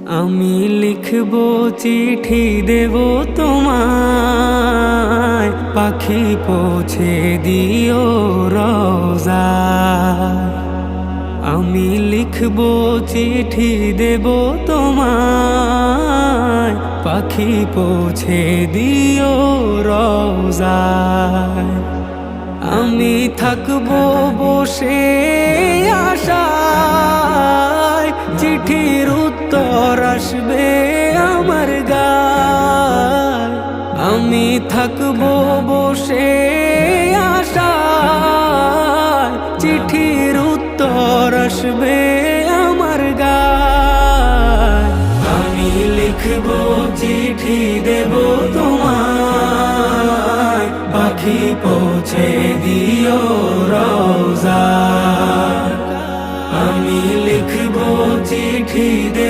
আমি লিখব চিঠি দেব তোমায়, পাখি পৌঁছে দিও রোজায়। আমি লিখব চিঠি দেব তোমায়, পাখি পৌঁছে দিও রোজায়। আমি থাকবো বসে আশায়, চিঠির উত্তর আসবে আমার গায়। আমি থাকবো বসে আশায়, চিঠির উত্তর আসবে আমার গায়। আমি লিখব চিঠি দেব তোমায়, পাখি পৌঁছে দিও রোজায়। আমি লিখব চিঠি দেব